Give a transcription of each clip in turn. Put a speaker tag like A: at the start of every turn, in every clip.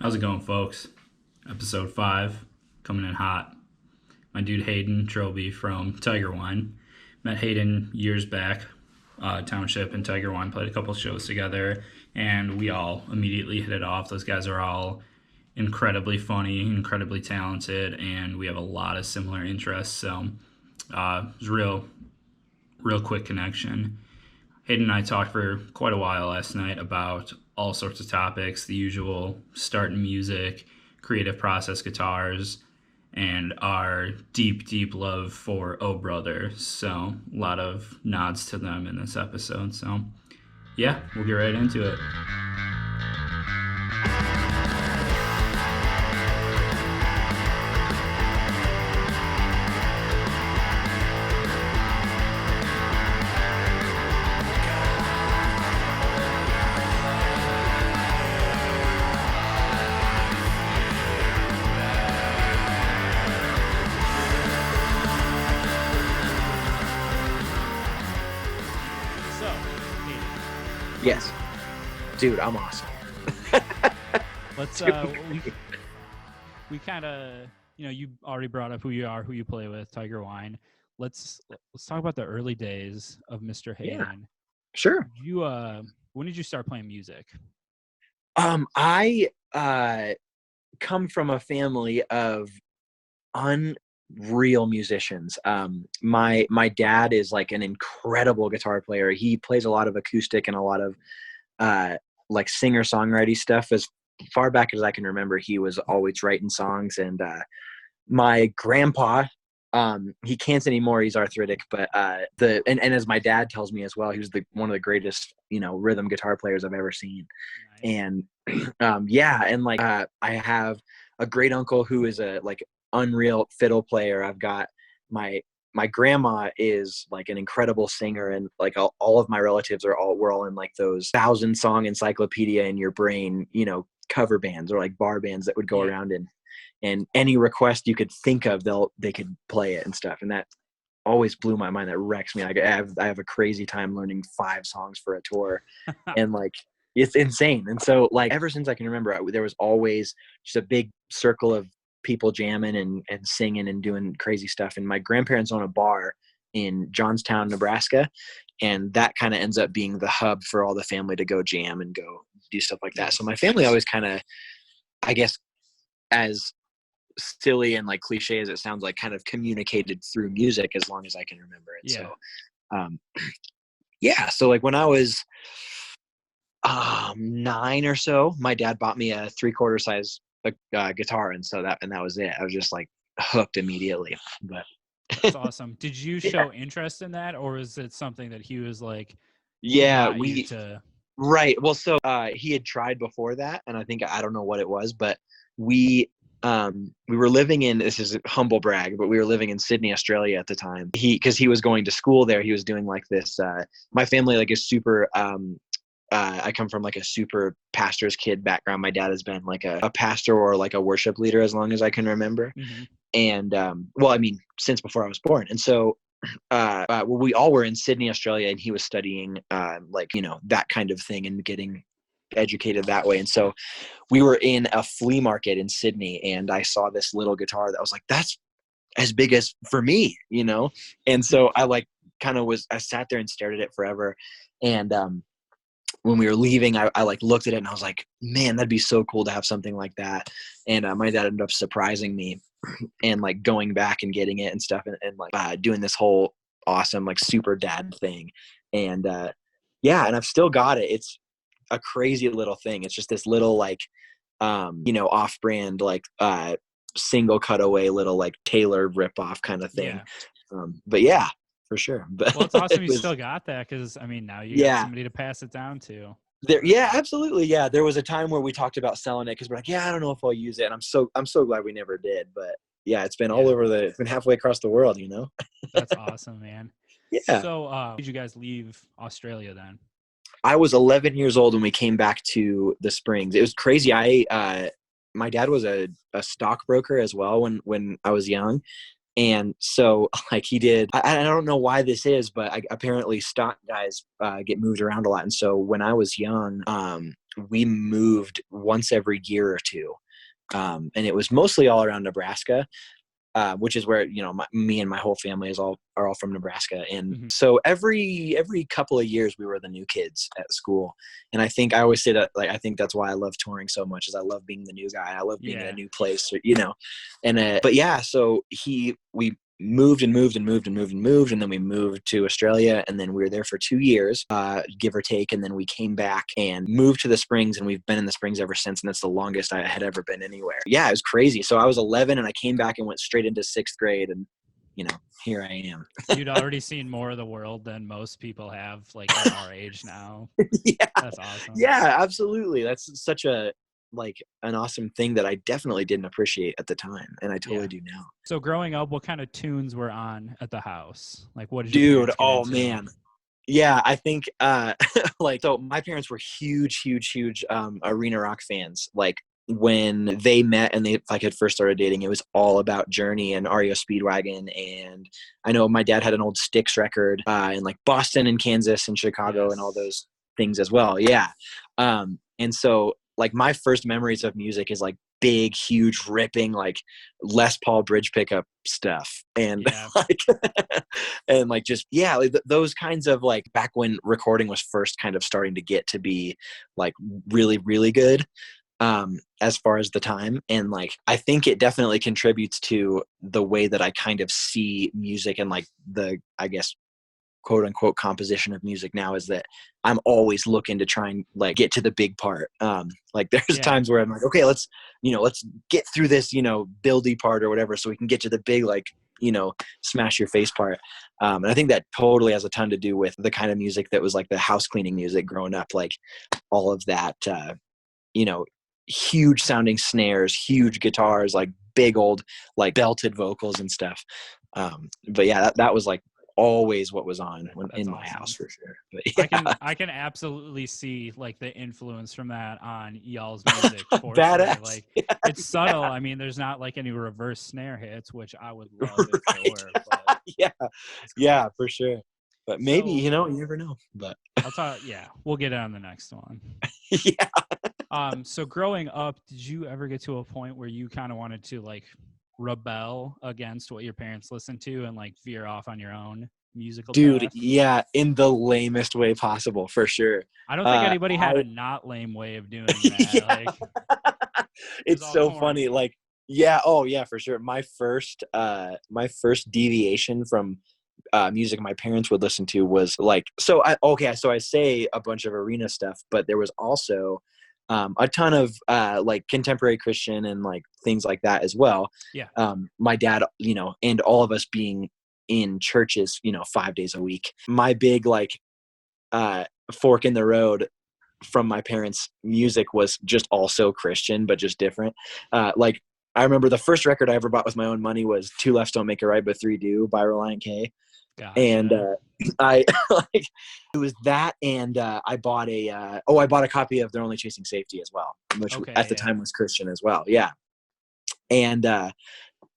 A: How's it going, folks? Episode 5, coming in hot. My dude Hayden, Trobee from Tigerwine. Met Hayden years back, Township and Tigerwine played a couple shows together, and we all immediately hit it off. Those guys are all incredibly funny, incredibly talented, and we have a lot of similar interests, so it was a real quick connection. Hayden and I talked for quite a while last night about all sorts of topics, the usual starting music, creative process guitars, and our deep love for Oh Brother. So a lot of nods to them in this episode. So yeah, we'll get right into it.
B: Yes. Dude, I'm awesome.
C: Let's we kind of, you already brought up who you are, who you play with, Tigerwine. Let's talk about the early days of Mr. Hayden.
B: Yeah, sure.
C: You when did you start playing music?
B: I come from a family of unreal musicians. My dad is like an incredible guitar player. He plays a lot of acoustic and a lot of like singer-songwriting stuff. As far back as I can remember, he was always writing songs. And my grandpa, he can't anymore, he's arthritic, but and as my dad tells me as well, he was one of the greatest rhythm guitar players I've ever seen. Nice. And and like I have a great uncle who is a like unreal fiddle player. I've got my grandma is like an incredible singer, and like all of my relatives we're all in like those 1,000-song encyclopedia in your brain, cover bands or like bar bands that would go around and any request you could think of, they could play it and stuff. And that always blew my mind. That wrecks me. I have a crazy time learning 5 songs for a tour. And like, it's insane. And so like, ever since I can remember, there was always just a big circle of people jamming and singing and doing crazy stuff. And my grandparents own a bar in Johnstown, Nebraska. And that kind of ends up being the hub for all the family to go jam and go do stuff like that. So my family always kind of, I guess, as silly and like cliche as it sounds, like kind of communicated through music as long as I can remember it.
C: Yeah.
B: So, so like when I was 9 or so, my dad bought me a 3/4 size guitar, and so that was it. I was just like hooked immediately. But
C: that's awesome. Did you show interest in that, or is it something that he was like,
B: right? Well, so he had tried before that, and I don't know what it was, but we were living in, this is a humble brag, but we were living in Sydney, Australia at the time. Because he was going to school there, he was doing like this. My family like is super. I come from like a super pastor's kid background. My dad has been like a pastor or like a worship leader as long as I can remember. Mm-hmm. And since before I was born. And so we all were in Sydney, Australia, and he was studying that kind of thing and getting educated that way. And so we were in a flea market in Sydney, and I saw this little guitar that was like, that's as big as for me, And so I like I sat there and stared at it forever. And when we were leaving, I like looked at it and I was like, man, that'd be so cool to have something like that. And my dad ended up surprising me and like going back and getting it and stuff, and like doing this whole awesome like super dad thing. And and I've still got it. It's a crazy little thing. It's just this little like off-brand like single cutaway little like Taylor rip-off kind of thing. But yeah, for sure. But
C: well, it's awesome you still got that, because now you got somebody to pass it down to.
B: Absolutely. Yeah, there was a time where we talked about selling it because we're like, I don't know if I'll use it, and I'm so glad we never did. But yeah, it's been all over it's been halfway across the world.
C: That's awesome, man.
B: Yeah.
C: So did you guys leave Australia then?
B: I was 11 years old when we came back to the Springs. It was crazy. My dad was a stockbroker as well when I was young. And so like he did, I don't know why this is, but apparently stock guys get moved around a lot. And so when I was young, we moved once every year or two. And it was mostly all around Nebraska, which is where, me and my whole family are all from Nebraska. And so every couple of years we were the new kids at school. And I think I always say that, like, I think that's why I love touring so much, is I love being the new guy. I love being in a new place, and, but yeah, so we moved and moved and moved and moved and moved. And then we moved to Australia, and then we were there for 2 years, give or take. And then we came back and moved to the Springs, and we've been in the Springs ever since. And that's the longest I had ever been anywhere. Yeah, it was crazy. So I was 11 and I came back and went straight into 6th grade, and here I am.
C: You'd already seen more of the world than most people have, like, at our age now.
B: Yeah.
C: That's awesome.
B: Yeah, absolutely. That's such an awesome thing that I definitely didn't appreciate at the time, and I totally do now.
C: So growing up, what kind of tunes were on at the house? Like, what did
B: you oh into? Man. Yeah, I think so my parents were huge arena rock fans. Like, when they met and they had first started dating, it was all about Journey and REO Speedwagon. And I know my dad had an old Styx record in like Boston and Kansas and Chicago and all those things as well. Yeah. And so, like, my first memories of music is like big, huge, ripping, like Les Paul bridge pickup stuff. And those kinds of, like, back when recording was first kind of starting to get to be like really, really good, as far as the time. And like, I think it definitely contributes to the way that I kind of see music, and like the, I guess, quote unquote composition of music now, is that I'm always looking to try and like get to the big part. Like there's times where I'm like, okay, let's get through this, buildy part or whatever, so we can get to the big, like, smash your face part. And I think that totally has a ton to do with the kind of music that was like the house cleaning music growing up, like all of that, huge sounding snares, huge guitars, like big old, like belted vocals and stuff. But yeah, that was like always what was on in my house for sure. But yeah.
C: I can absolutely see like the influence from that on y'all's music. For
B: Badass.
C: Sure. Like, it's subtle. I mean, there's not like any reverse snare hits, which I would love if there were. But
B: yeah, for sure. But maybe, you never know. But
C: I'll talk. Yeah, we'll get it on the next one.
B: Yeah.
C: So growing up, did you ever get to a point where you kind of wanted to like rebel against what your parents listened to and like veer off on your own musical path?
B: Yeah, in the lamest way possible, for sure.
C: I don't think anybody had a not lame way of doing that. Like,
B: it's so funny. Like, for sure. My first deviation from music my parents would listen to was like, so I say a bunch of arena stuff, but there was also a ton of like contemporary Christian and like things like that as well.
C: Yeah.
B: My dad, and all of us being in churches, 5 days a week. My big like fork in the road from my parents' music was just also Christian, but just different. Like, I remember the first record I ever bought with my own money was Two Lefts Don't Make a Right, But Three Do by Reliant K.
C: Gotcha.
B: And I like, it was that, and I bought a copy of They're Only Chasing Safety as well, which at the time was Christian as well. Yeah. And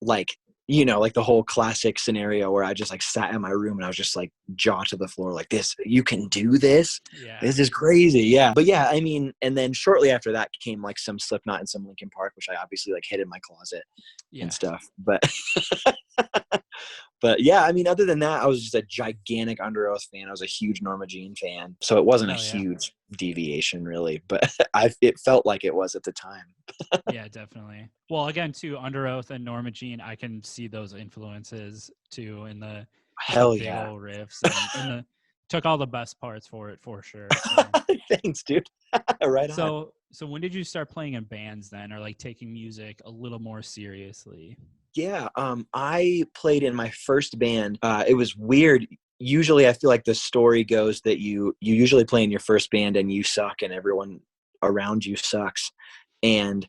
B: like, like the whole classic scenario where I just like sat in my room and I was just like jaw to the floor, like, this, you can do this?
C: Yeah.
B: This is crazy. Yeah. But yeah, I mean, and then shortly after that came like some Slipknot and some Linkin Park, which I obviously like hid in my closet and stuff. But yeah, I mean, other than that, I was just a gigantic Under Oath fan. I was a huge Norma Jean fan. So it wasn't a huge deviation really, but it felt like it was at the time.
C: Yeah, definitely. Well, again, too, Under Oath and Norma Jean, I can see those influences too in the big old riffs, and took all the best parts for it, for sure. So.
B: Thanks, dude. Right
C: on. So when did you start playing in bands then, or like taking music a little more seriously?
B: Yeah, I played in my first band. It was weird. Usually I feel like the story goes that you usually play in your first band and you suck and everyone around you sucks. And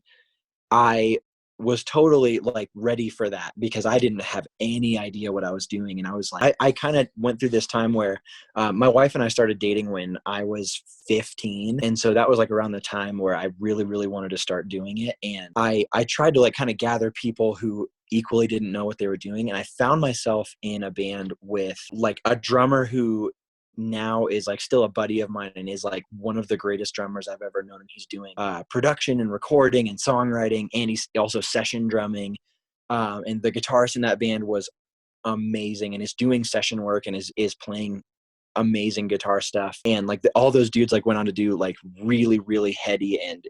B: I was totally like ready for that because I didn't have any idea what I was doing. And I was like, I kind of went through this time where my wife and I started dating when I was 15. And so that was like around the time where I really, really wanted to start doing it. And I tried to like kind of gather people who equally didn't know what they were doing. And I found myself in a band with like a drummer who now is like still a buddy of mine and is like one of the greatest drummers I've ever known. And he's doing production and recording and songwriting, and he's also session drumming. And the guitarist in that band was amazing and is doing session work and is playing amazing guitar stuff. And like all those dudes like went on to do like really, really heady and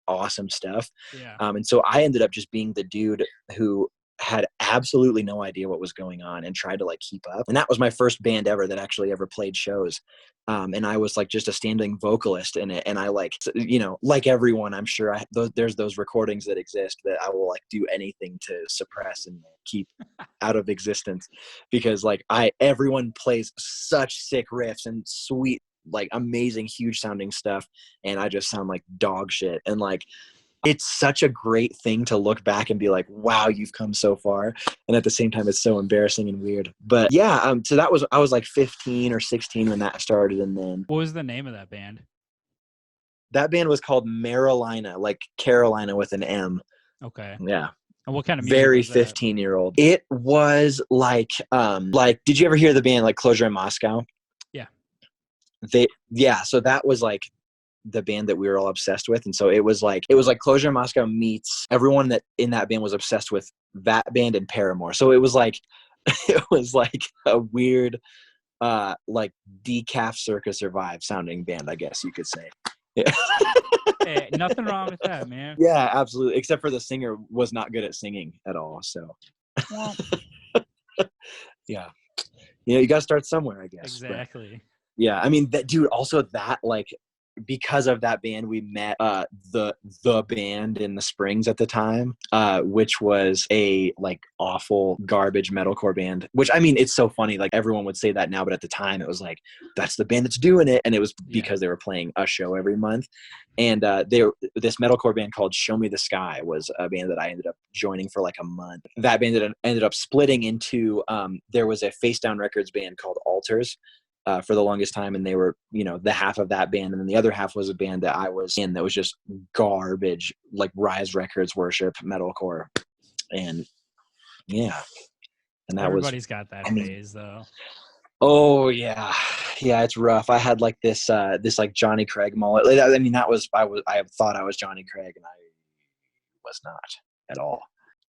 B: awesome stuff.
C: Yeah.
B: And so I ended up just being the dude who had absolutely no idea what was going on and tried to like keep up. And that was my first band ever that actually ever played shows. And I was like just a standing vocalist in it. And I like, you know, like everyone, I'm sure there's those recordings that exist that I will like do anything to suppress and keep out of existence, because like everyone plays such sick riffs and sweet, like amazing, huge sounding stuff. And I just sound like dog shit. And like, it's such a great thing to look back and be like, wow, you've come so far. And at the same time, it's so embarrassing and weird. But yeah, so I was like 15 or 16 when that started. And then
C: What was the name of that band?
B: That band was called Marilina, like Carolina with an M.
C: Okay.
B: Yeah.
C: And what kind of music
B: Very
C: was that?
B: 15-year-old. It was like, did you ever hear the band like Closure in Moscow?
C: Yeah.
B: So that was like the band that we were all obsessed with. And so it was like Closure in Moscow meets everyone that in that band was obsessed with that band and Paramore. So it was like a weird like Decaf Circus Survive sounding band, I guess you could say. Yeah.
C: Hey, nothing wrong with that, man.
B: Yeah, absolutely. Except for the singer was not good at singing at all. So
C: Well,
B: yeah. You know, you gotta start somewhere, I guess.
C: exactly.
B: But, yeah, I mean that dude, also that like because of that band, we met the band in the Springs at the time, which was a like awful garbage metalcore band. Which I mean, it's so funny. Like everyone would say that now, but at the time, it was like that's the band that's doing it, and it was because they were playing a show every month. And this metalcore band called Show Me the Sky was a band that I ended up joining for like a month. That band ended up splitting into there was a Face Down Records band called Alters. For the longest time, and they were, you know, the half of that band, and then the other half was a band that I was in that was just garbage, like Rise Records worship metalcore, and yeah, and that
C: Everybody's got that phase, though.
B: Oh yeah, it's rough. I had like this like Johnny Craig mullet. I mean, I thought I was Johnny Craig, and I was not at all.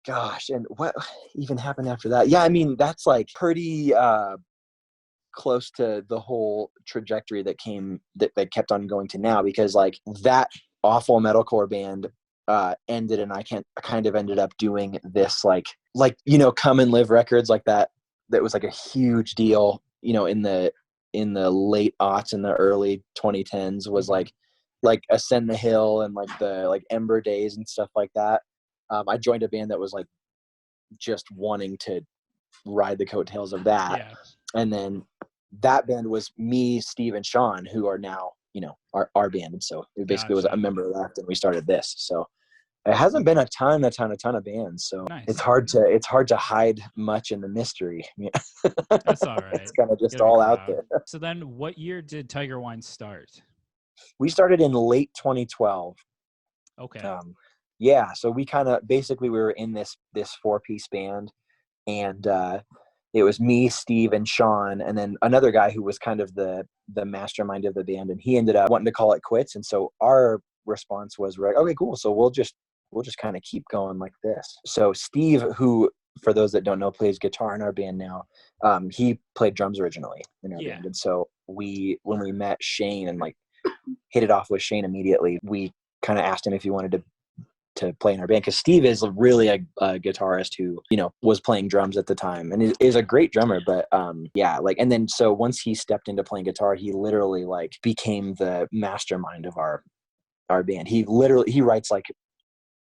B: Gosh, and what even happened after that? Yeah, I mean, that's like pretty close to the whole trajectory that kept on going to now, because like that awful metalcore band ended, and I kind of ended up doing this like you know, Come and Live Records, like that was like a huge deal, you know, in the late aughts and the early 2010s, was like Ascend the Hill and like the like Ember Days and stuff like that. I joined a band that was like just wanting to ride the coattails of that.
C: Yeah.
B: And then that band was me, Steve, and Sean, who are now, you know, our band. And so it basically was a member left, and we started this. So it hasn't been a ton of bands. So
C: nice.
B: it's hard to hide much in the mystery.
C: That's all right.
B: It's kind of just all out there.
C: So then what year did Tigerwine start? We
B: started in late 2012.
C: Okay.
B: Yeah. So we kind of basically we were in this 4-piece band, and it was me, Steve, and Sean, and then another guy who was kind of the mastermind of the band, and he ended up wanting to call it quits. And so our response was, we're like, okay, cool. So we'll just kind of keep going like this. So Steve, who, for those that don't know, plays guitar in our band now, he played drums originally in our band. And so when we met Shane and like hit it off with Shane immediately, we kind of asked him if he wanted to play in our band, because Steve is really a guitarist who, you know, was playing drums at the time and is a great drummer. But and then so once he stepped into playing guitar, he literally like became the mastermind of our band. He writes like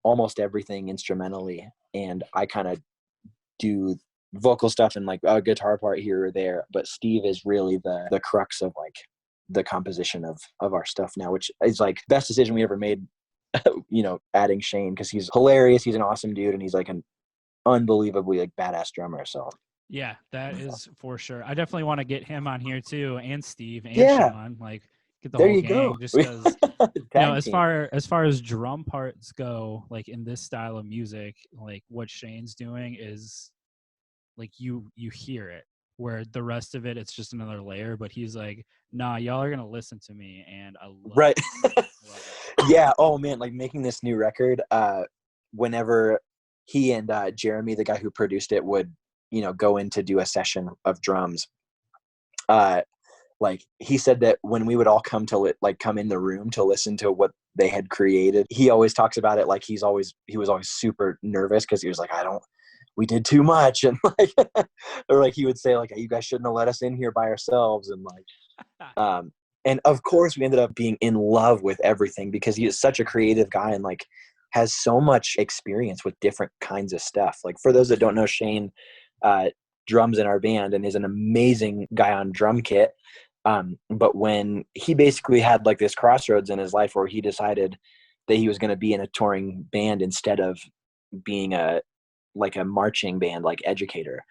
B: almost everything instrumentally, and I kind of do vocal stuff and like a guitar part here or there. But Steve is really the crux of like the composition of our stuff now, which is like best decision we ever made. You know, adding Shane, because he's hilarious, he's an awesome dude, and he's like an unbelievably like badass drummer. So
C: yeah, that is for sure. I definitely want to get him on here too, and Steve and Sean, like get the whole gang, just because you know, as far as drum parts go, like in this style of music, like what Shane's doing is like you hear it. where the rest of it, it's just another layer. But he's like, nah, y'all are gonna listen to me, and I love
B: Right.
C: it. I love it.
B: Yeah. Oh man, like making this new record, whenever he and Jeremy, the guy who produced it, would, go in to do a session of drums, like he said that when we would all come come in the room to listen to what they had created, he always talks about it like he was always super nervous because he was like, we did too much, and like, or like he would say like, you guys shouldn't have let us in here by ourselves, and like, and of course we ended up being in love with everything because he is such a creative guy and like has so much experience with different kinds of stuff. Like for those that don't know, Shane drums in our band and is an amazing guy on drum kit. But when he basically had like this crossroads in his life where he decided that he was going to be in a touring band instead of being a marching band, like educator,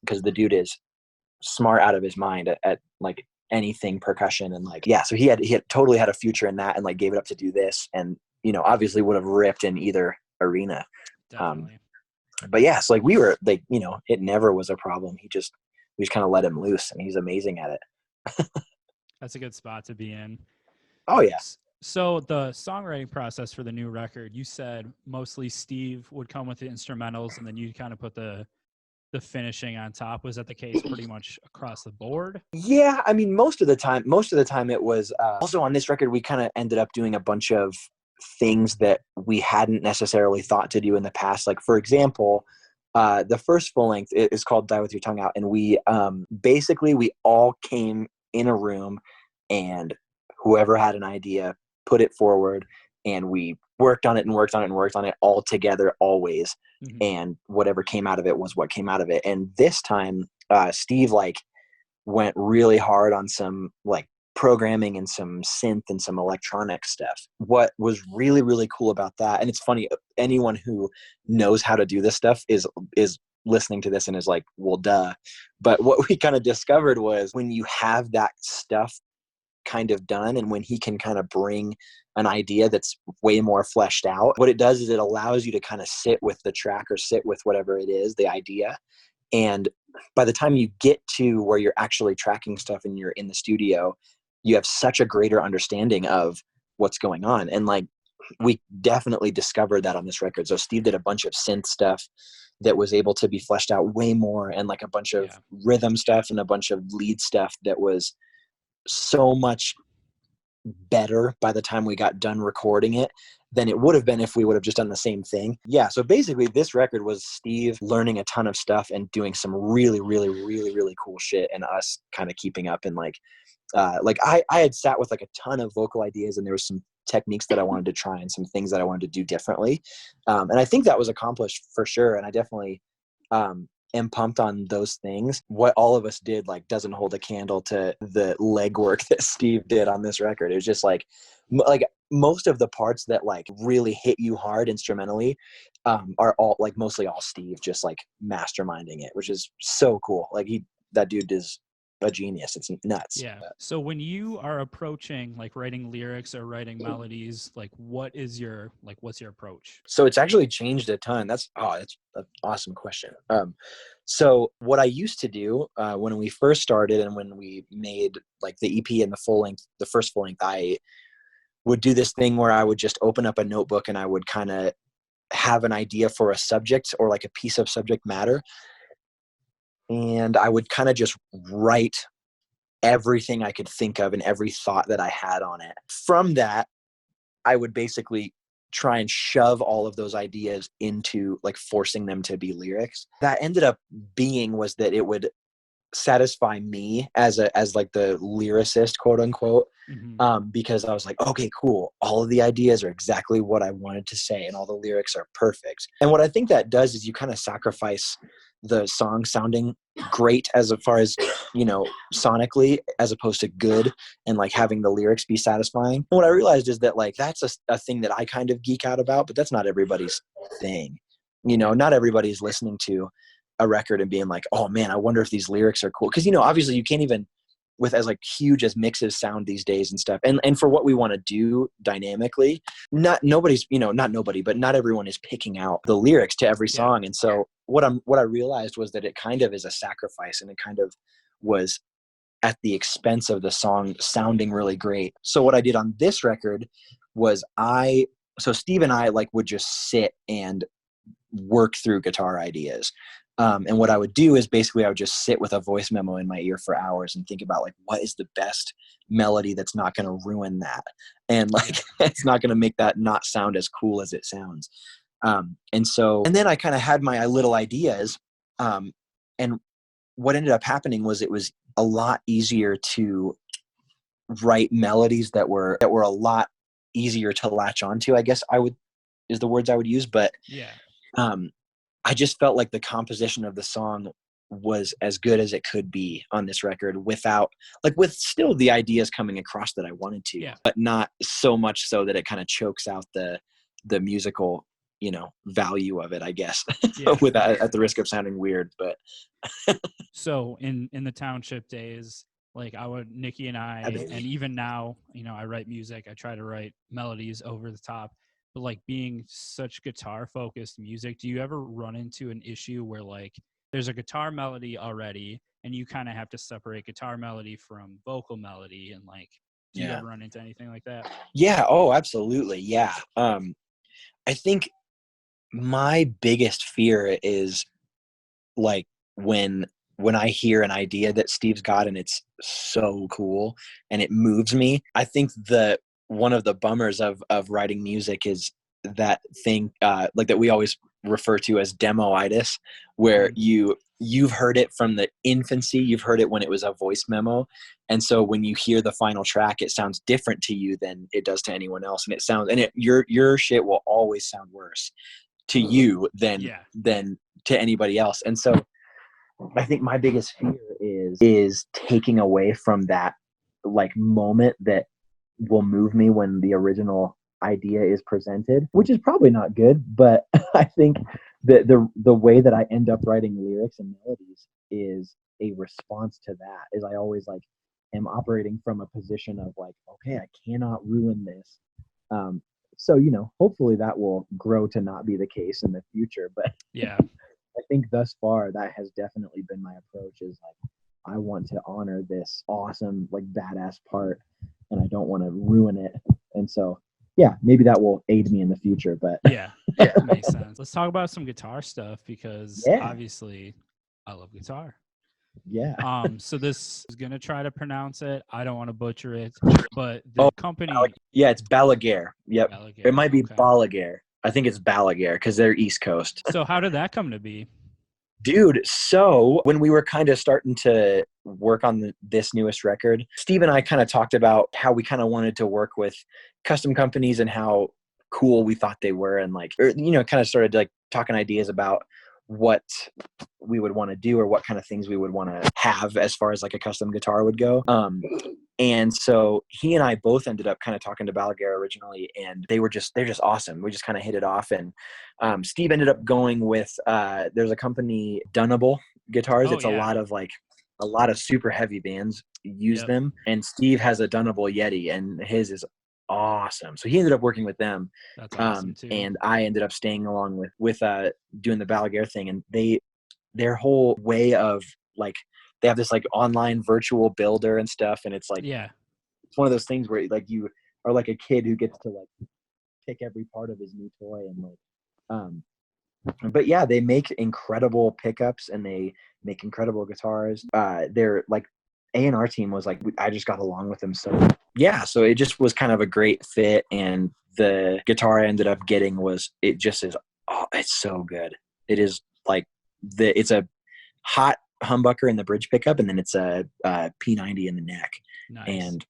B: because the dude is smart out of his mind at like anything percussion, and like, yeah, so he had totally had a future in that and like gave it up to do this, and obviously would have ripped in either arena.
C: Definitely.
B: But yeah, so like we were like, it never was a problem. We just kind of let him loose, and he's amazing at it.
C: That's a good spot to be in.
B: Oh yeah.
C: So the songwriting process for the new record, you said mostly Steve would come with the instrumentals and then you'd kind of put the finishing on top. Was that the case pretty much across the board?
B: Yeah, I mean, most of the time it was also on this record we kind of ended up doing a bunch of things that we hadn't necessarily thought to do in the past. Like for example, the first full length is called Die With Your Tongue Out, and we basically we all came in a room and whoever had an idea put it forward, and we worked on it all together always.
C: Mm-hmm.
B: And whatever came out of it was what came out of it. And this time Steve like went really hard on some like programming and some synth and some electronic stuff. What was really, really cool about that, and it's funny, anyone who knows how to do this stuff is listening to this and is like, well, duh. But what we kind of discovered was when you have that stuff kind of done, and when he can kind of bring an idea that's way more fleshed out, what it does is it allows you to kind of sit with the track or sit with whatever it is, the idea. And by the time you get to where you're actually tracking stuff and you're in the studio, you have such a greater understanding of what's going on. And like, we definitely discovered that on this record. So Steve did a bunch of synth stuff that was able to be fleshed out way more, and like a bunch of rhythm stuff and a bunch of lead stuff that was so much better by the time we got done recording it than it would have been if we would have just done the same thing. Yeah, so basically this record was Steve learning a ton of stuff and doing some really, really, really, really cool shit, and us kind of keeping up. And like I had sat with like a ton of vocal ideas, and there was some techniques that I wanted to try and some things that I wanted to do differently. And I think that was accomplished for sure. And I definitely am pumped on those things. What all of us did like doesn't hold a candle to the legwork that Steve did on this record. It was just like most of the parts that like really hit you hard instrumentally are all like mostly all Steve just like masterminding it, which is so cool. Like that dude is a genius. It's nuts.
C: Yeah. So when you are approaching like writing lyrics or writing melodies, like what's your approach?
B: So it's actually changed a ton. That's an awesome question. So what I used to do when we first started and when we made like the EP and the first full length, I would do this thing where I would just open up a notebook and I would kind of have an idea for a subject or like a piece of subject matter. And I would kind of just write everything I could think of and every thought that I had on it. From that, I would basically try and shove all of those ideas into like forcing them to be lyrics. That ended up was that it would satisfy me as like the lyricist, quote unquote, because I was like, okay, cool. All of the ideas are exactly what I wanted to say and all the lyrics are perfect. And what I think that does is you kind of sacrifice the song sounding great as far as, sonically, as opposed to good and like having the lyrics be satisfying. And what I realized is that like, that's a thing that I kind of geek out about, but that's not everybody's thing. Not everybody's listening to a record and being like, oh man, I wonder if these lyrics are cool. Cause obviously you can't even, with as like huge as mixes sound these days and stuff. And for what we want to do dynamically, not everyone is picking out the lyrics to every song. And so what I realized was that it kind of is a sacrifice, and it kind of was at the expense of the song sounding really great. So what I did on this record was so Steve and I like would just sit and work through guitar ideas. And what I would do is basically I would just sit with a voice memo in my ear for hours and think about like, what is the best melody that's not going to ruin that? And like, it's not going to make that not sound as cool as it sounds. And then I kind of had my little ideas. And what ended up happening was it was a lot easier to write melodies that were a lot easier to latch onto, I guess is the words I would use. But I just felt like the composition of the song was as good as it could be on this record with still the ideas coming across that I wanted to, but not so much so that it kind of chokes out the musical, value of it, I guess, at the risk of sounding weird. But
C: so in the Township days, like Nikki and I, and even now, I write music, I try to write melodies over the top. But like being such guitar focused music, do you ever run into an issue where like there's a guitar melody already and you kind of have to separate guitar melody from vocal melody, and like do you ever run into anything like that?
B: Yeah. Oh, absolutely. Yeah. I think my biggest fear is like when I hear an idea that Steve's got and it's so cool and it moves me. I think one of the bummers of writing music is that thing like that we always refer to as demoitis, where you've heard it from the infancy, you've heard it when it was a voice memo, and so when you hear the final track, it sounds different to you than it does to anyone else, and your shit will always sound worse to you than to anybody else. And so I think my biggest fear is taking away from that like moment that will move me when the original idea is presented, which is probably not good, but I think that the way that I end up writing lyrics and melodies is a response to that. Is I always like am operating from a position of like, okay, I cannot ruin this. So hopefully that will grow to not be the case in the future. But I think thus far that has definitely been my approach, is like I want to honor this awesome like badass part and I don't want to ruin it. And so maybe that will aid me in the future. But
C: makes sense. Let's talk about some guitar stuff, because obviously I love guitar. So this is gonna try to pronounce it. I don't want to butcher it, but the company
B: it's Balaguer. Yep.
C: Balaguer.
B: It might be Balaguer. I think it's Balaguer because they're East Coast.
C: So how did that come to be?
B: Dude, so when we were kind of starting to work on this newest record, Steve and I kind of talked about how we kind of wanted to work with custom companies and how cool we thought they were, and like, kind of started like talking ideas about what we would want to do or what kind of things we would want to have as far as like a custom guitar would go. And so he and I both ended up kind of talking to Balaguer originally, and they're just awesome. We just kind of hit it off, and Steve ended up going with there's a company, Dunnable Guitars. It's a lot of super heavy bands use them, and Steve has a Dunnable Yeti, and his is awesome. So he ended up working with them.
C: That's awesome too.
B: And I ended up staying along with doing the Balaguer thing, and their whole way of like, they have this like online virtual builder and stuff, and it's like it's one of those things where like you are like a kid who gets to like pick every part of his new toy, and like but they make incredible pickups and they make incredible guitars. They're like, A&R team was like, I just got along with them. So it just was kind of a great fit. And the guitar I ended up getting it's so good. It is like it's a hot humbucker in the bridge pickup, and then it's a P90 in the neck.
C: Nice.
B: And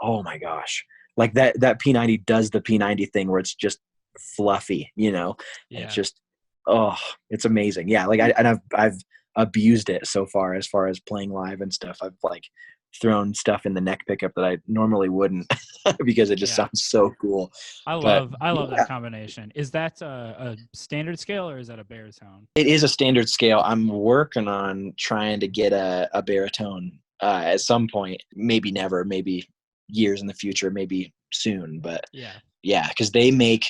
B: oh my gosh, like that P90 does the P90 thing where it's just fluffy, It's just, it's amazing. Like I've abused it so far as playing live and stuff. I've like thrown stuff in the neck pickup that I normally wouldn't because it just sounds so cool.
C: I love that combination. Is that a standard scale or is that a baritone?
B: It is a standard scale. I'm working on trying to get a baritone at some point. Maybe never, maybe years in the future, maybe soon. But Yeah, because they make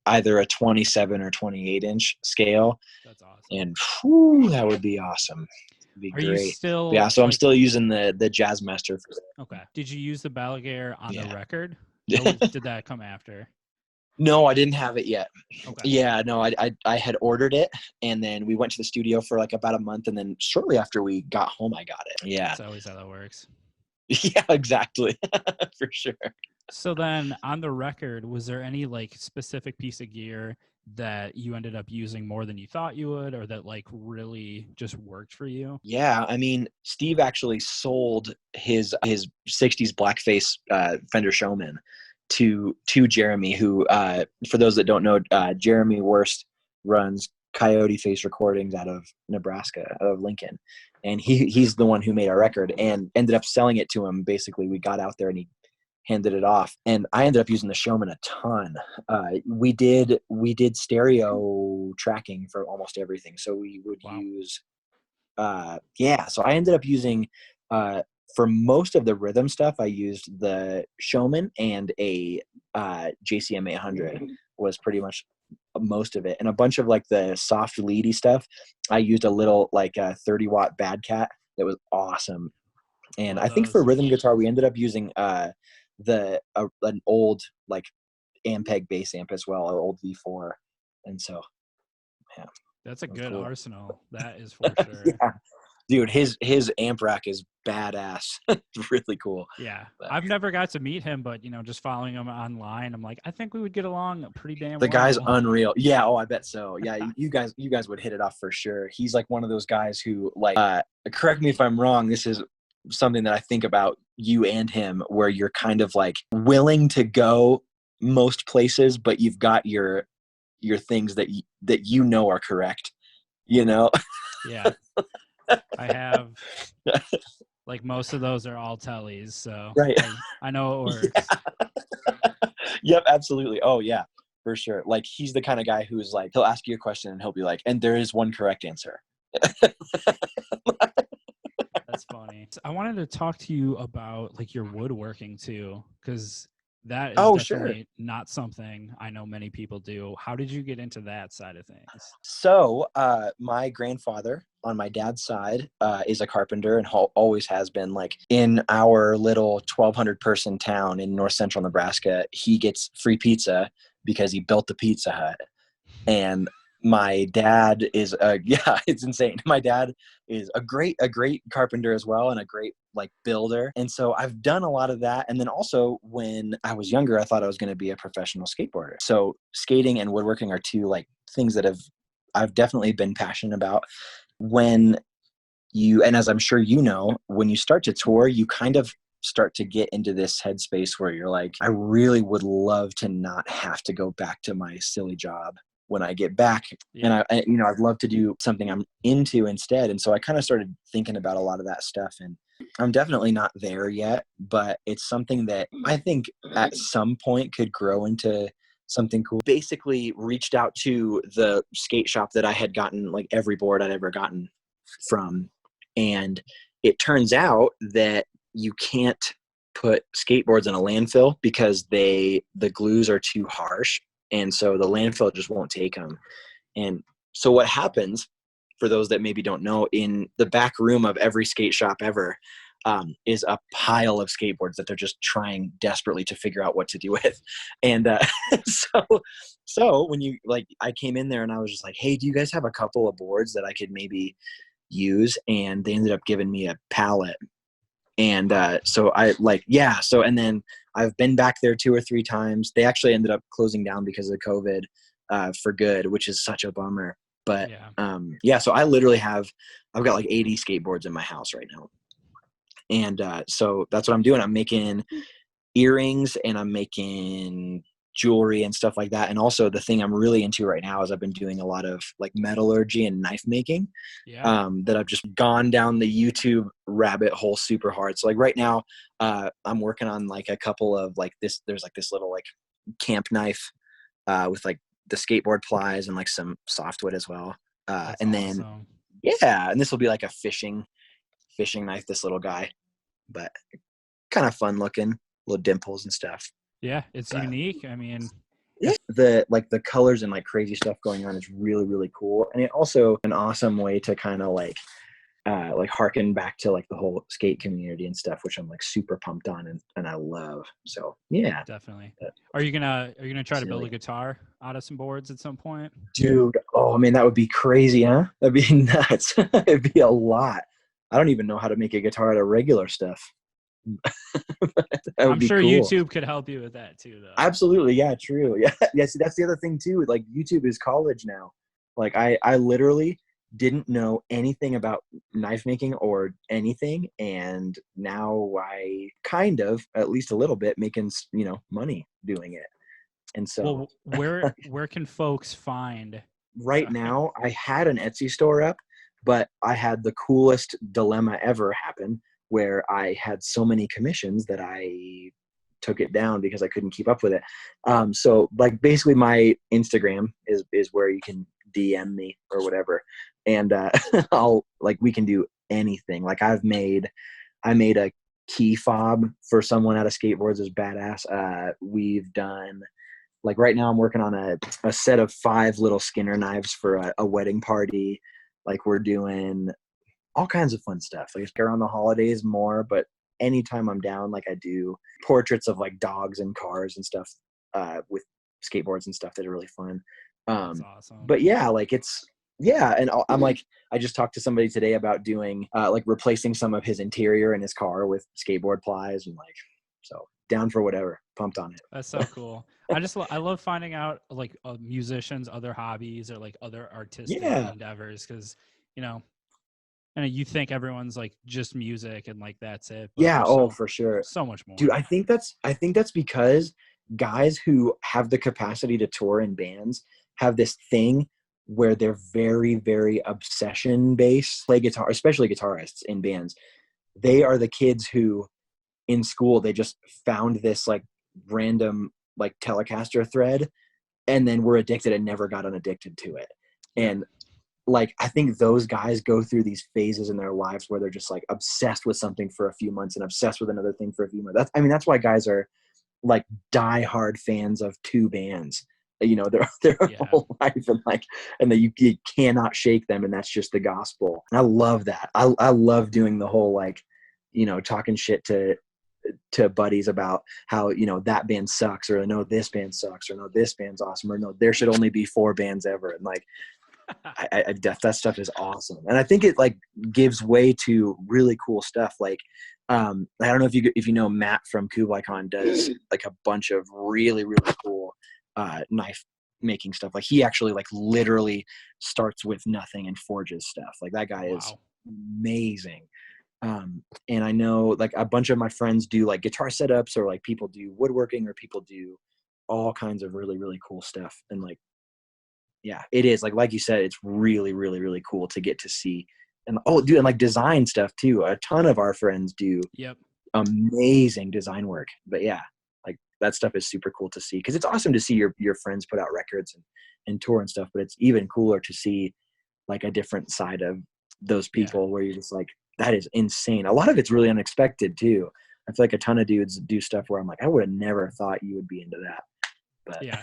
B: either a 27 or 28-inch scale,
C: That's awesome.
B: and whew, that would be awesome. It'd be
C: Are you
B: great.
C: still?
B: Yeah, so I'm
C: like,
B: still using the Jazzmaster.
C: okay. Did you use the Balaguer on the
B: Yeah.
C: record, or did that come after?
B: No, I didn't have it yet.
C: Okay.
B: Yeah, no, I had ordered it, and then we went to the studio for like about a month, and then shortly after we got home, I got it. Yeah.
C: That's always how that works.
B: Yeah, exactly. For sure.
C: So then on the record, was there any like specific piece of gear that you ended up using more than you thought you would, or that like really just worked for you?
B: Yeah, I mean, Steve actually sold his 60s blackface Fender Showman to Jeremy, who for those that don't know, Jeremy Worst runs Coyote Face Recordings out of Nebraska, out of Lincoln, and he's the one who made our record and ended up selling it to him. Basically, we got out there and he handed it off, and I ended up using the Showman a ton. We did stereo tracking for almost everything, so we would use so I ended up using for most of the rhythm stuff, I used the Showman, and a JCM 800 was pretty much most of it, and a bunch of like the soft leady stuff I used a little like a 30-watt Bad Cat that was awesome. And I think for rhythm guitar we ended up using an old like Ampeg bass amp as well, an old V4, and so yeah,
C: that's a good
B: cool.
C: Arsenal. That is for sure.
B: Yeah. Dude, his amp rack is badass. It's really cool.
C: Yeah, I've never got to meet him, but just following him online, I'm like, I think we would get along pretty damn well.
B: The guy's unreal. Yeah, I bet so. Yeah, you guys would hit it off for sure. He's like one of those guys who like correct me if I'm wrong, this is something that I think about you and him, where you're kind of like willing to go most places, but you've got your things that are correct,
C: Yeah. I have like most of those are all tellies, so
B: right.
C: I know it works.
B: Yep, absolutely. Oh yeah, for sure. Like he's the kind of guy who's like, he'll ask you a question and he'll be like, and there is one correct answer.
C: That's funny. I wanted to talk to you about like your woodworking too, because that is definitely not something I know many people do. How did you get into that side of things?
B: So my grandfather on my dad's side is a carpenter and always has been. Like in our little 1,200 person town in north central Nebraska, he gets free pizza because he built the Pizza Hut. And my dad is it's insane. My dad is a great carpenter as well, and a great like builder. And so I've done a lot of that. And then also when I was younger, I thought I was going to be a professional skateboarder. So skating and woodworking are two like things that I've definitely been passionate about. And as I'm sure you know, when you start to tour, you kind of start to get into this headspace where you're like, I really would love to not have to go back to my silly job when I get back. Yeah. And I'd love to do something I'm into instead. And so I kind of started thinking about a lot of that stuff, and I'm definitely not there yet, but it's something that I think at some point could grow into something cool. Basically reached out to the skate shop that I had gotten like every board I'd ever gotten from. And it turns out that you can't put skateboards in a landfill because the glues are too harsh. And so the landfill just won't take them. And so what happens, for those that maybe don't know, in the back room of every skate shop ever is a pile of skateboards that they're just trying desperately to figure out what to do with. And so when I came in there and I was just like, hey, do you guys have a couple of boards that I could maybe use? And they ended up giving me a pallet. And and then I've been back there 2 or 3 times. They actually ended up closing down because of COVID for good, which is such a bummer. But so I literally I've got like 80 skateboards in my house right now. And so that's what I'm doing. I'm making earrings and I'm making jewelry and stuff like that. And also the thing I'm really into right now is I've been doing a lot of like metallurgy and knife making that I've just gone down the YouTube rabbit hole super hard. So like right now I'm working on like a couple of like this, there's like this little like camp knife with like the skateboard plies and like some softwood as well. And awesome. And this will be like a fishing knife, this little guy, but kind of fun looking, little dimples and stuff.
C: Yeah, it's unique. I mean,
B: Yeah. The colors and like crazy stuff going on is really, really cool. And it also an awesome way to kind of like harken back to like the whole skate community and stuff, which I'm like super pumped on and I love. So yeah.
C: definitely. Are you gonna try to build a guitar out of some boards at some point?
B: Dude, oh man, that would be crazy, huh? That'd be nuts. It'd be a lot. I don't even know how to make a guitar out of regular stuff. That would
C: I'm
B: be
C: sure
B: cool.
C: YouTube could help you with that too, though.
B: Absolutely, yeah, true. Yeah, yeah. See, that's the other thing too. Like YouTube is college now. Like I literally didn't know anything about knife making or anything, and now I kind of, at least a little bit, making money doing it. And so,
C: well, where can folks find?
B: right now, I had an Etsy store up, but I had the coolest dilemma ever happen where I had so many commissions that I took it down because I couldn't keep up with it. So like basically my Instagram is where you can DM me or whatever. And we can do anything. Like I made a key fob for someone out of skateboards is badass. We've done, like right now I'm working on a set of 5 little Skinner knives for a wedding party. Like we're doing all kinds of fun stuff. Like around the holidays more, but anytime I'm down, like I do portraits of like dogs and cars and stuff with skateboards and stuff that are really fun.
C: That's awesome.
B: But yeah, like and I'm like, I just talked to somebody today about doing like replacing some of his interior in his car with skateboard plies and like, so down for whatever, pumped on it.
C: That's so cool. I love finding out like musicians, other hobbies, or like other artistic endeavors, because and you think everyone's like just music and like that's it. But
B: yeah, for sure.
C: So much more.
B: Dude, I think that's because guys who have the capacity to tour in bands have this thing where they're very, very obsession based, play guitar, especially guitarists in bands. They are the kids who in school, they just found this like random like Telecaster thread and then were addicted and never got unaddicted to it. And like, I think those guys go through these phases in their lives where they're just like obsessed with something for a few months and obsessed with another thing for a few months. That's why guys are like diehard fans of 2 bands, their whole life, and that you cannot shake them. And that's just the gospel. And I love that. I love doing the whole, like, talking shit to buddies about how, that band sucks, or no, this band sucks, or no, this band's awesome, or no, there should only be 4 bands ever. And like, that stuff is awesome. And I think it like gives way to really cool stuff. Like, I don't know if you know Matt from KublaiKhan does like a bunch of really, really cool knife making stuff. Like he actually like literally starts with nothing and forges stuff. Like that guy is amazing. And I know like a bunch of my friends do like guitar setups, or like people do woodworking, or people do all kinds of really, really cool stuff. And like, yeah, it is like you said, it's really, really, really cool to get to see. And and like design stuff too. A ton of our friends do amazing design work. But yeah, like that stuff is super cool to see, because it's awesome to see your friends put out records and tour and stuff. But it's even cooler to see like a different side of those people where you're just like, that is insane. A lot of it's really unexpected too. I feel like a ton of dudes do stuff where I'm like, I would have never thought you would be into that. But
C: yeah.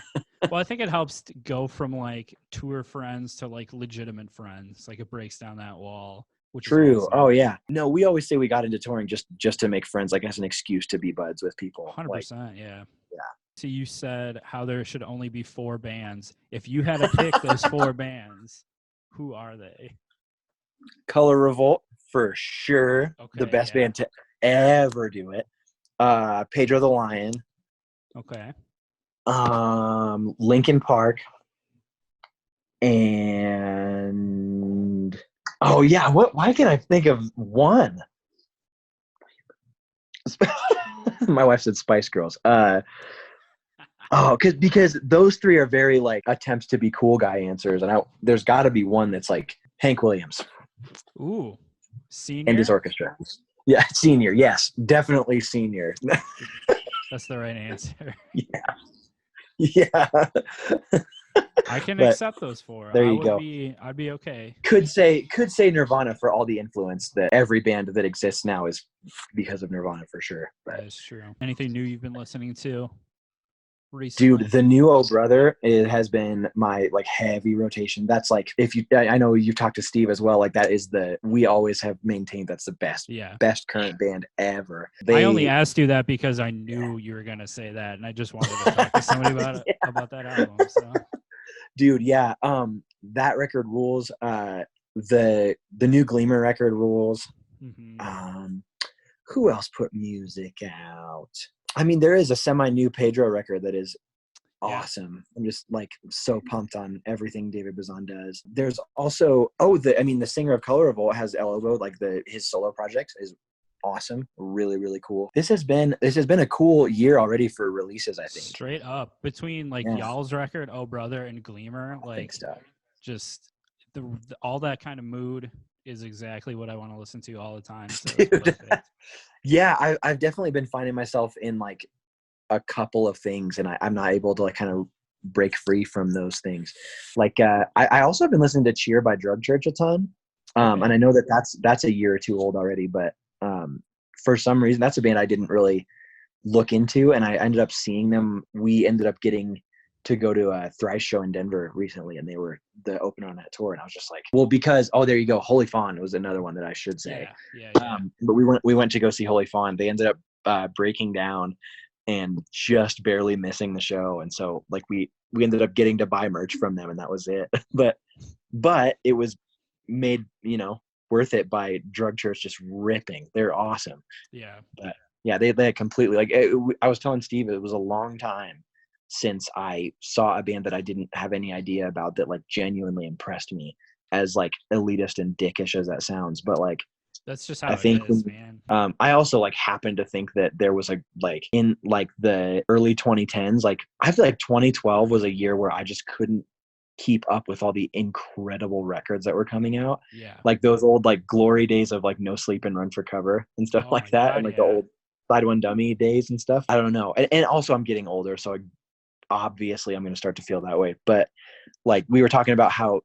C: Well, I think it helps to go from like tour friends to like legitimate friends. Like it breaks down that wall. Which
B: true.
C: Is awesome.
B: Oh yeah. No, we always say we got into touring just to make friends, like as an excuse to be buds with people.
C: 100%.
B: Like,
C: yeah.
B: Yeah.
C: So you said how there should only be 4 bands. If you had to pick those 4 bands, who are they?
B: Color Revolt for sure. Okay, the best band to ever do it. Pedro the Lion.
C: Okay.
B: Linkin Park. And why can't I think of one? My wife said Spice Girls. Because those 3 are very like attempts to be cool guy answers, and there's got to be one that's like Hank Williams.
C: Ooh, Senior
B: and his orchestra. Yeah, Senior. Yes, definitely Senior.
C: That's the right answer.
B: Yeah.
C: I can accept those 4.
B: There you go.
C: I'd be okay.
B: Could say Nirvana for all the influence that every band that exists now is because of Nirvana for sure. But
C: that is true. Anything new you've been listening to? recently?
B: Dude, the new Oh Brother, it has been my like heavy rotation. That's like, if you, I know you've talked to Steve as well. Like that is we always have maintained that's the
C: Yeah.
B: best current band ever.
C: I only asked you that because I knew you were gonna say that, and I just wanted to talk to somebody about it, about that album. So,
B: dude, yeah, that record rules. The new Gleamer record rules.
C: mm-hmm.
B: Who else put music out? I mean, there is a semi-new Pedro record that is awesome. I'm just like so pumped on everything David Bazan does. There's also the singer of Color Revolt has El Obo, like his solo project is awesome, really really cool. This has been a cool year already for releases, I think.
C: Straight up between like Y'all's record, Oh Brother, and Gleamer, like just all that kind of mood is exactly what I want to listen to all the time. So
B: dude, yeah, I've definitely been finding myself in like a couple of things, and I'm not able to like kind of break free from those things. Like I also have been listening to Cheer by Drug Church a ton, and I know that's a year or two old already, but for some reason that's a band I didn't really look into, and I ended up seeing them. We ended up getting to go to a Thrice show in Denver recently, and they were the opener on that tour, and I was just like, well, because there you go, Holy Fawn was another one that I should say. But we went to go see Holy Fawn. They ended up breaking down and just barely missing the show, and so like we ended up getting to buy merch from them, and that was it. but it was made worth it by Drug Church just ripping. They're awesome. But yeah, they completely like I was telling Steve, it was a long time since I saw a band that I didn't have any idea about that like genuinely impressed me, as like elitist and dickish as that sounds. But like
C: that's just how I think, man.
B: I also like happened to think that there was like in like the early 2010s, like I feel like 2012 was a year where I just couldn't keep up with all the incredible records that were coming out. Like those old like glory days of like No Sleep and Run for Cover and stuff like that. God, and like the old Side One Dummy days and stuff. I don't know. And also I'm getting older, so obviously I'm going to start to feel that way. But like we were talking about how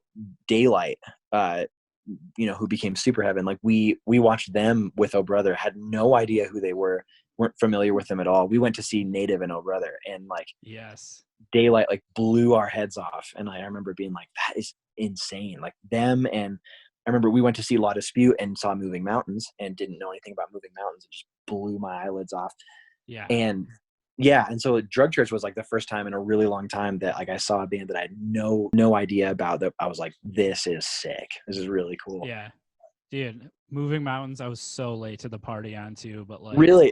B: Daylight, who became Super Heaven, like we watched them with Oh Brother, had no idea who they were, weren't familiar with them at all. We went to see Native and Oh Brother, and like Daylight like blew our heads off, and I remember being like, that is insane. Like them, and I remember we went to see La Dispute and saw Moving Mountains and didn't know anything about Moving Mountains. It just blew my eyelids off. And so Drug Church was like the first time in a really long time that like I saw a band that I had no idea about, that I was like, this is sick. This is really cool.
C: Yeah. Dude, Moving Mountains, I was so late to the party on too, but like
B: really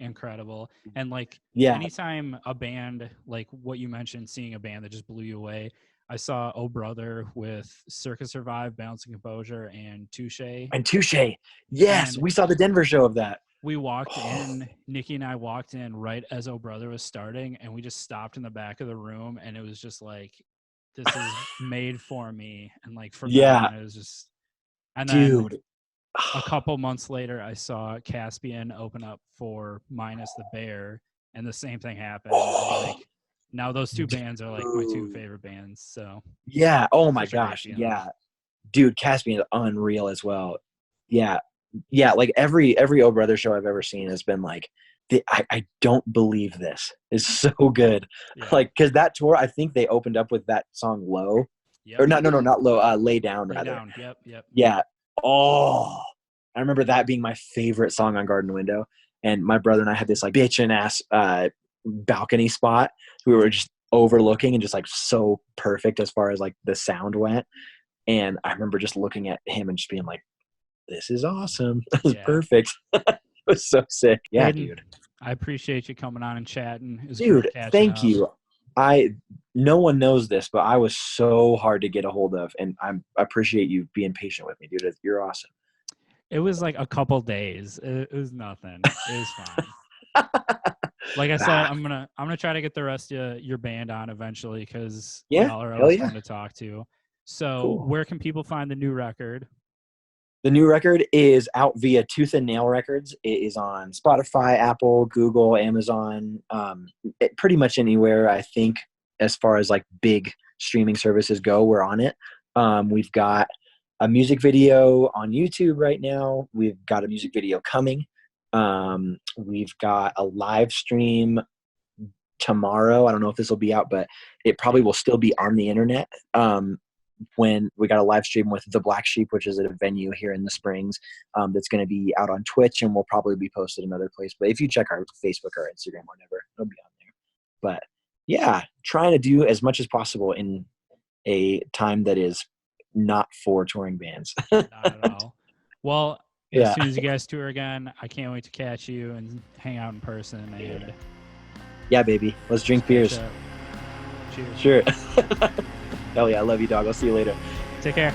C: incredible. And like anytime a band, like what you mentioned, seeing a band that just blew you away. I saw Oh Brother with Circus Survive, Balancing Composure, and Touche.
B: Yes, we saw the Denver show of that.
C: We walked in, Nikki and I walked in right as Oh Brother was starting, and we just stopped in the back of the room, and it was just like, this is made for me. And like from that on, it was just, and then a couple months later, I saw Caspian open up for Minus the Bear, and the same thing happened. Like now those two bands are like my two favorite bands. So
B: oh my gosh, dude, Caspian is unreal as well. Like every Oh Brother show I've ever seen has been like, I don't believe this is so good. Like, because that tour, I think they opened up with that song Low. Or not Low, Lay Down, rather.
C: Down. Yep.
B: Yeah. Oh, I remember that being my favorite song on Garden Window. And my brother and I had this like bitchin' ass balcony spot. We were just overlooking and just like so perfect as far as like the sound went. And I remember just looking at him and just being like, this is awesome. This is perfect. It was so sick. Yeah, Hayden, dude.
C: I appreciate you coming on and chatting.
B: Dude, thank you. No one knows this, but I was so hard to get a hold of, and I appreciate you being patient with me, dude. You're awesome.
C: It was like a couple days. It was nothing. It was fine. Like I said, I'm gonna try to get the rest of your band on eventually, because y'all are always fun to talk to. So where can people find the new record?
B: The new record is out via Tooth and Nail Records. It is on Spotify, Apple, Google, Amazon, pretty much anywhere, I think, as far as like big streaming services go, we're on it. We've got a music video on YouTube right now. We've got a music video coming. We've got a live stream tomorrow. I don't know if this will be out, but it probably will still be on the internet. When we got a live stream with The Black Sheep, which is at a venue here in the Springs, that's going to be out on Twitch, and will probably be posted another place. But if you check our Facebook or Instagram or whatever, it'll be on there. But yeah, trying to do as much as possible in a time that is not for touring bands.
C: Not at all. Well,
B: Yeah.
C: as soon as you guys tour again, I can't wait to catch you and hang out in person. And
B: Yeah, baby. Let's drink beers.
C: Cheers.
B: Sure. Hell yeah. I love you, dog. I'll see you later.
C: Take care.